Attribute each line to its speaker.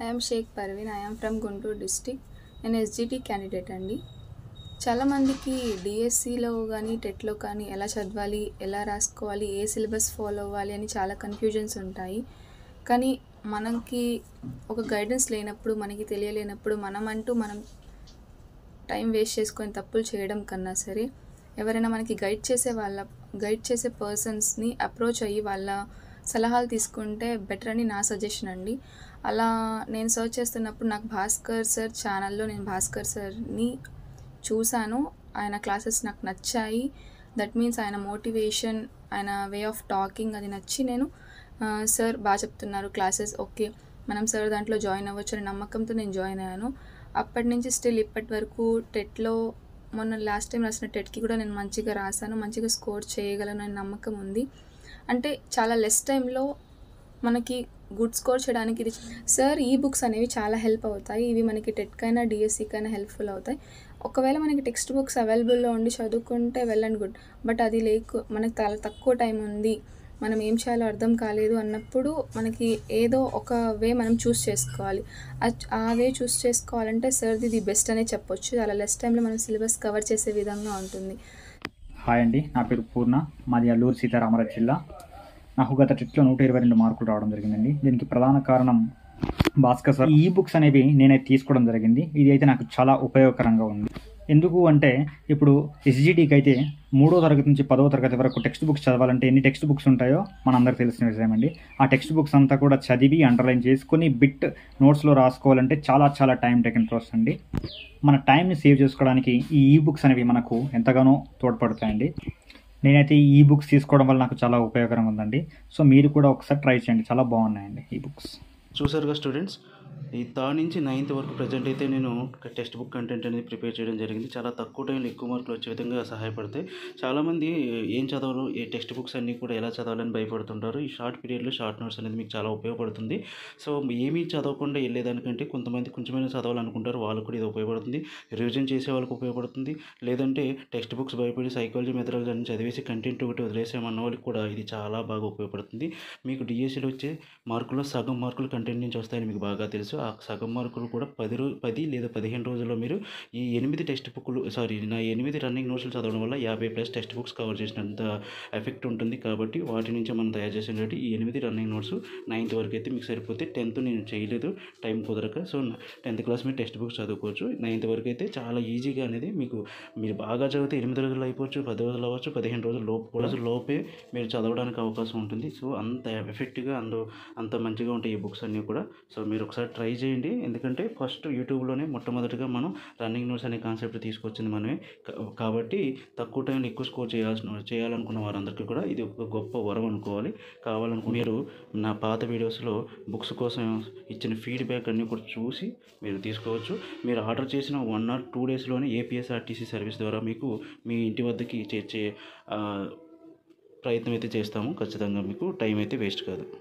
Speaker 1: I am Shaik Parveen. I am from Guntur district. నేను SGT candidate అండి. చాలామందికి డిఎస్సిలో కానీ టెట్లో కానీ ఎలా చదవాలి, ఎలా రాసుకోవాలి, ఏ సిలబస్ ఫాలో అవ్వాలి అని చాలా కన్ఫ్యూజన్స్ ఉంటాయి. కానీ మనకి ఒక గైడెన్స్ లేనప్పుడు, మనకి తెలియలేనప్పుడు మనం టైం వేస్ట్ చేసుకొని తప్పులు చేయడం కన్నా సరే, ఎవరైనా మనకి గైడ్ చేసే పర్సన్స్ని అప్రోచ్ అయ్యి వాళ్ళ సలహాలు తీసుకుంటే బెటర్ అని నా సజెషన్ అండి. అలా నేను సర్చ్ చేస్తున్నప్పుడు నాకు భాస్కర్ సార్ ఛానల్లో నేను భాస్కర్ సార్ని చూశాను. ఆయన క్లాసెస్ నాకు నచ్చాయి. దట్ మీన్స్ ఆయన మోటివేషన్, ఆయన వే ఆఫ్ టాకింగ్ అది నచ్చి నేను సార్ బాగా చెప్తున్నారు క్లాసెస్, ఓకే మనం సార్ దాంట్లో జాయిన్ అవ్వచ్చు అనే నమ్మకంతో నేను జాయిన్ అయ్యాను. అప్పటి నుంచి స్టిల్ ఇప్పటి వరకు టెట్లో, మొన్న లాస్ట్ టైం రాసిన టెట్కి కూడా నేను మంచిగా రాశాను, మంచిగా స్కోర్ చేయగలను అనే నమ్మకం ఉంది. అంటే చాలా లెస్ టైంలో మనకి గుడ్ స్కోర్ చేయడానికి ఇది సార్ ఈ బుక్స్ అనేవి చాలా హెల్ప్ అవుతాయి. ఇవి మనకి టెట్కైనా డిఎస్సికైనా హెల్ప్ఫుల్ అవుతాయి. ఒకవేళ మనకి టెక్స్ట్ బుక్స్ అవైలబుల్లో ఉండి చదువుకుంటే వెల్ అండ్ గుడ్. బట్ అది మనకి చాలా తక్కువ టైం ఉంది, మనం ఏం చేయాలో అర్థం కాలేదు అన్నప్పుడు మనకి ఏదో ఒక వే మనం చూస్ చేసుకోవాలి. ఆ వే చూస్ చేసుకోవాలంటే సార్ది ది బెస్ట్ అనే చెప్పొచ్చు. చాలా లెస్ టైంలో మనం సిలబస్ కవర్ చేసే విధంగా ఉంటుంది.
Speaker 2: హాయ్ అండి, నా పేరు పూర్ణ. మాది అల్లూరు సీతారామరాజు జిల్లా. నాకు గత టెట్లో 122 మార్కులు రావడం జరిగిందండి. దీనికి ప్రధాన కారణం భాస్కర్ సార్ ఈ బుక్స్ అనేవి నేనైతే తీసుకోవడం జరిగింది. ఇది అయితే నాకు చాలా ఉపయోగకరంగా ఉంది. ఎందుకు అంటే ఇప్పుడు ఎస్జిటికి అయితే 3వ తరగతి నుంచి 10వ తరగతి వరకు టెక్స్ట్ బుక్స్ చదవాలంటే ఎన్ని టెక్స్ట్ బుక్స్ ఉంటాయో మనందరికీ తెలిసిన విషయం అండి. ఆ టెక్స్ట్ బుక్స్ అంతా కూడా చదివి అండర్లైన్ చేసుకొని బిట్ నోట్స్లో రాసుకోవాలంటే చాలా చాలా టైం టేకింగ్ ప్రాసెస్ అండి. మన టైంని సేవ్ చేసుకోవడానికి ఈ బుక్స్ అనేవి మనకు ఎంతగానో తోడ్పడతాయండి. నేనైతే ఈ బుక్స్ తీసుకోవడం వల్ల నాకు చాలా ఉపయోగకరంగా ఉందండి. సో మీరు కూడా ఒకసారి ట్రై చేయండి, చాలా బాగున్నాయండి ఈ బుక్స్.
Speaker 3: చూసారుగా స్టూడెంట్స్, ఈ 3rd నుంచి 9th వరకు ప్రజెంట్ అయితే నేను టెక్స్ట్ బుక్ కంటెంట్ అనేది ప్రిపేర్ చేయడం జరిగింది. చాలా తక్కువ టైంలో ఎక్కువ మార్కులు వచ్చే విధంగా సహాయపడతాయి. చాలామంది ఏం చదవరు, ఈ టెక్స్ట్ బుక్స్ అన్నీ కూడా ఎలా చదవాలని భయపడుతుంటారు. ఈ షార్ట్ పీరియడ్లో షార్ట్ నోట్స్ అనేది మీకు చాలా ఉపయోగపడుతుంది. సో ఏమీ చదవకుండా వెళ్ళేదానికంటే కొంతమంది కొంచెమైనా చదవాలనుకుంటారు, వాళ్ళకు కూడా ఇది ఉపయోగపడుతుంది. రివిజన్ చేసే వాళ్ళకి ఉపయోగపడుతుంది. లేదంటే టెక్స్ట్ బుక్స్ భయపడి సైకాలజీ మెథడాలజీ అని చదివేసి కంటెంట్ ఒకటి వదిలేసామన్న వాళ్ళకి కూడా ఇది చాలా బాగా ఉపయోగపడుతుంది. మీకు డిఎస్సిలో వచ్చే మార్కుల్లో సగం మార్కులు కంటెంట్ నుంచి వస్తాయని మీకు బాగా తెలుసు. ఆ సగం మార్కులు కూడా 10 లేదా 15 రోజుల్లో మీరు ఈ 8 టెక్స్ట్ బుక్లు నా 8 రన్నింగ్ నోట్స్లు చదవడం వల్ల 50+ టెక్స్ట్ బుక్స్ కవర్ చేసినంత ఎఫెక్ట్ ఉంటుంది. కాబట్టి వాటి నుంచి మనం తయారు చేసినట్టు ఈ 8 రన్నింగ్ నోట్స్ 9th వరకు అయితే మీకు సరిపోతే. 10th నేను చేయలేదు, టైం కుదరక. సో 10th క్లాస్ మీరు టెక్స్ట్ బుక్స్ చదువుకోవచ్చు. 9th వరకు అయితే చాలా ఈజీగా అనేది మీరు బాగా చదివితే 8 రోజులు అయిపోవచ్చు, 10 రోజులు అవ్వచ్చు, 15 రోజుల లోపే మీరు చదవడానికి అవకాశం ఉంటుంది. సో అంత ఎఫెక్టివ్గా అంత మంచిగా ఉంటాయి ఈ బుక్స్ అన్నీ కూడా. సో మీరు ఒకసారి ట్రై చేయండి. ఎందుకంటే ఫస్ట్ యూట్యూబ్లోనే మొట్టమొదటిగా మనం రన్నింగ్ నోట్స్ అనే కాన్సెప్ట్ తీసుకొచ్చింది మనమే. కాబట్టి తక్కువ టైంలో ఎక్కువ స్కోర్ చేయాలనుకున్న వారందరికీ కూడా ఇది ఒక గొప్ప వరం అనుకోవాలి. మీరు నా పాత వీడియోస్లో బుక్స్ కోసం ఇచ్చిన ఫీడ్బ్యాక్ అన్నీ కూడా చూసి మీరు తీసుకోవచ్చు. మీరు ఆర్డర్ చేసిన 1 or 2 డేస్లోనే ఏపీఎస్ఆర్టీసీ సర్వీస్ ద్వారా మీకు మీ ఇంటి వద్దకి చేర్చే ప్రయత్నం అయితే చేస్తాము. ఖచ్చితంగా మీకు టైం అయితే వేస్ట్ కాదు.